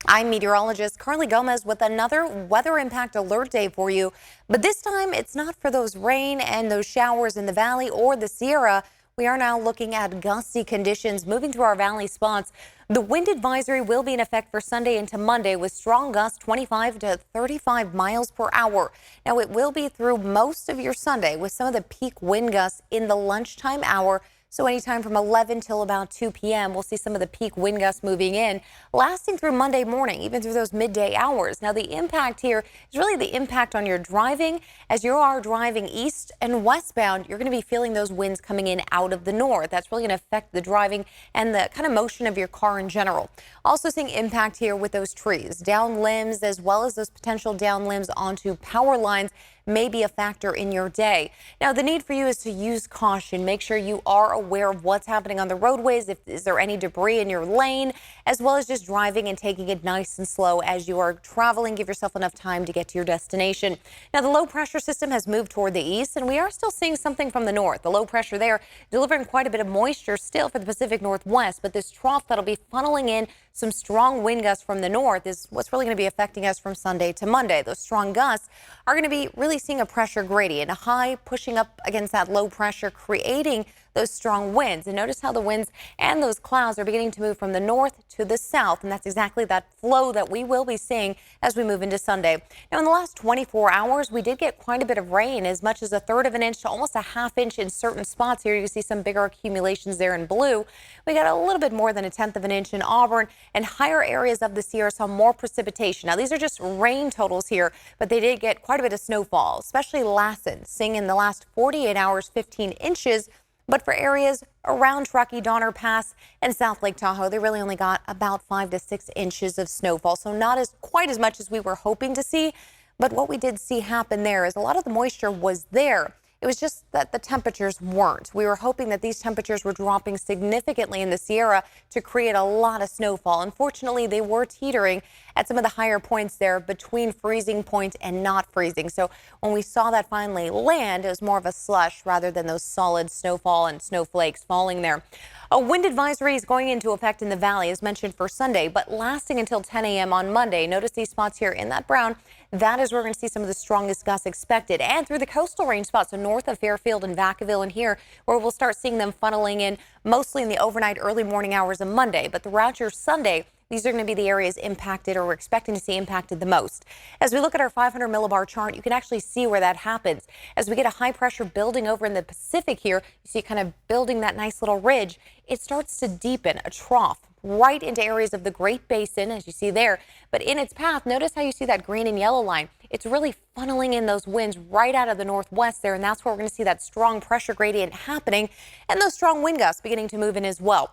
I'm meteorologist Carley with another weather impact alert day for you. But this time it's not for those rain and those showers in the valley or the Sierra. We are now looking at gusty conditions moving through our valley spots. The wind advisory will be in effect for Sunday into Monday with strong gusts 25 to 35 miles per hour. Now it will be through most of your Sunday with some of the peak wind gusts in the lunchtime hour. So anytime from 11 till about 2 p.m., we'll see some of the peak wind gusts moving in, lasting through Monday morning, even through those midday hours. Now, the impact here is really the impact on your driving. As you are driving east and westbound, you're going to be feeling those winds coming in out of the north. That's really going to affect the driving and the kind of motion of your car in general. Also seeing impact here with those trees, down limbs, as well as those potential down limbs onto power lines may be a factor in your day. Now, the need for you is to use caution. Make sure you are aware of what's happening on the roadways. Is there any debris in your lane, as well as just driving and taking it nice and slow as you are traveling. Give yourself enough time to get to your destination. Now, the low pressure system has moved toward the east, and we are still seeing something from the north. The low pressure there delivering quite a bit of moisture still for the Pacific Northwest, but this trough that'll be funneling in some strong wind gusts from the north is what's really going to be affecting us from Sunday to Monday. Those strong gusts are going to be really seeing a pressure gradient, a high pushing up against that low pressure, creating those strong winds. And notice how the winds and those clouds are beginning to move from the north to the south. And that's exactly that flow that we will be seeing as we move into Sunday. Now, in the last 24 hours, we did get quite a bit of rain, as much as a third of an inch to almost a half inch in certain spots here. You can see some bigger accumulations there in blue. We got a little bit more than a tenth of an inch in Auburn, and higher areas of the Sierra saw more precipitation. Now, these are just rain totals here, but they did get quite a bit of snowfall, especially Lassen, seeing in the last 48 hours 15 inches. But for areas around Truckee, Donner Pass, and South Lake Tahoe, they really only got about 5 to 6 inches of snowfall. So not quite as much as we were hoping to see. But what we did see happen there is a lot of the moisture was there. It was just that the temperatures weren't. We were hoping that these temperatures were dropping significantly in the Sierra to create a lot of snowfall. Unfortunately, they were teetering at some of the higher points there between freezing point and not freezing. So when we saw that finally land, it was more of a slush rather than those solid snowfall and snowflakes falling there. A wind advisory is going into effect in the valley, as mentioned, for Sunday, but lasting until 10 a.m. on Monday. Notice these spots here in that brown. That is where we're going to see some of the strongest gusts expected, and through the coastal range spots, so north of Fairfield and Vacaville and here, where we'll start seeing them funneling in mostly in the overnight, early morning hours of Monday. But throughout your Sunday, these are going to be the areas impacted, or we're expecting to see impacted the most. As we look at our 500 millibar chart, you can actually see where that happens. As we get a high pressure building over in the Pacific here, you see kind of building that nice little ridge. It starts to deepen, a trough, right into areas of the Great Basin, as you see there. But in its path, notice how you see that green and yellow line. It's really funneling in those winds right out of the northwest there, and that's where we're going to see that strong pressure gradient happening, and those strong wind gusts beginning to move in as well.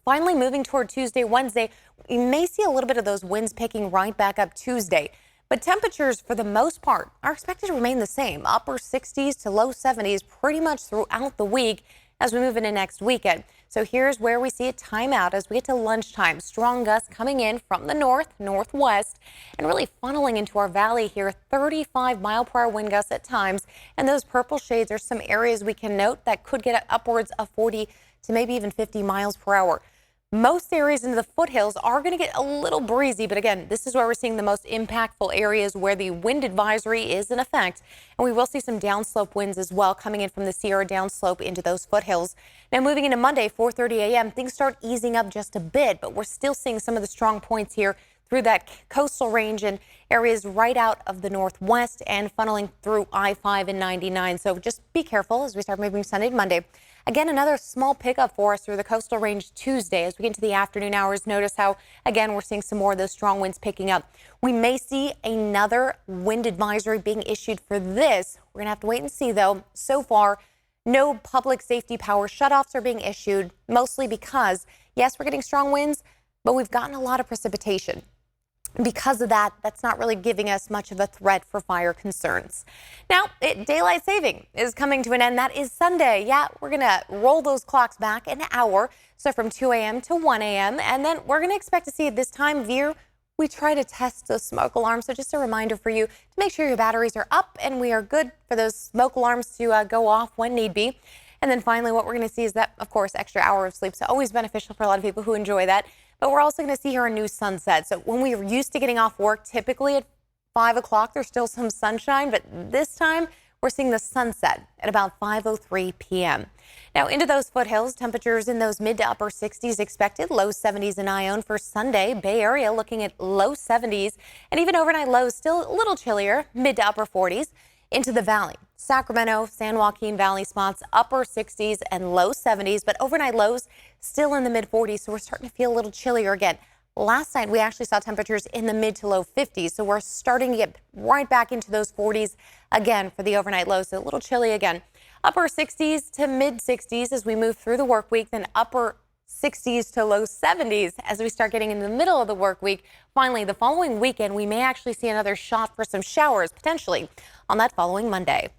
Finally, moving toward Tuesday, Wednesday, we may see a little bit of those winds picking right back up Tuesday. But temperatures, for the most part, are expected to remain the same, upper 60s to low 70s pretty much throughout the week as we move into next weekend. So here's where we see a timeout as we get to lunchtime. Strong gusts coming in from the north, northwest, and really funneling into our valley here. 35 mile per hour wind gusts at times. And those purple shades are some areas we can note that could get upwards of 40 to maybe even 50 miles per hour. Most areas into the foothills are going to get a little breezy, but again, this is where we're seeing the most impactful areas where the wind advisory is in effect. And we will see some downslope winds as well coming in from the Sierra downslope into those foothills. Now moving into Monday, 4:30 a.m., things start easing up just a bit, but we're still seeing some of the strong points here through that coastal range and areas right out of the northwest and funneling through I-5 and 99. So just be careful as we start moving Sunday to Monday. Again, another small pickup for us through the coastal range Tuesday. As we get into the afternoon hours, notice how, again, we're seeing some more of those strong winds picking up. We may see another wind advisory being issued for this. We're going to have to wait and see, though. So far, no public safety power shutoffs are being issued, mostly because, yes, we're getting strong winds, but we've gotten a lot of precipitation. Because of that, that's not really giving us much of a threat for fire concerns. Now, daylight saving is coming to an end. That is Sunday. Yeah, we're going to roll those clocks back an hour. So from 2 a.m. to 1 a.m. And then we're going to expect to see at this time of year, we try to test those smoke alarms. So just a reminder for you to make sure your batteries are up and we are good for those smoke alarms to go off when need be. And then finally, what we're going to see is that, of course, extra hour of sleep is always beneficial for a lot of people who enjoy that. But we're also going to see here a new sunset. So when we're used to getting off work, typically at 5 o'clock, there's still some sunshine, but this time we're seeing the sunset at about 5:03 p.m. Now into those foothills, temperatures in those mid to upper 60s expected, low 70s in Ione for Sunday. Bay Area looking at low 70s, and even overnight lows still a little chillier, mid to upper 40s. Into the valley, Sacramento, San Joaquin Valley spots, upper 60s and low 70s, but overnight lows still in the mid 40s, so we're starting to feel a little chillier again. Last night, we actually saw temperatures in the mid to low 50s, so we're starting to get right back into those 40s again for the overnight lows, so a little chilly again. Upper 60s to mid 60s as we move through the work week, then upper 60s to low 70s as we start getting in the middle of the work week. Finally, the following weekend, we may actually see another shot for some showers, potentially on that following Monday.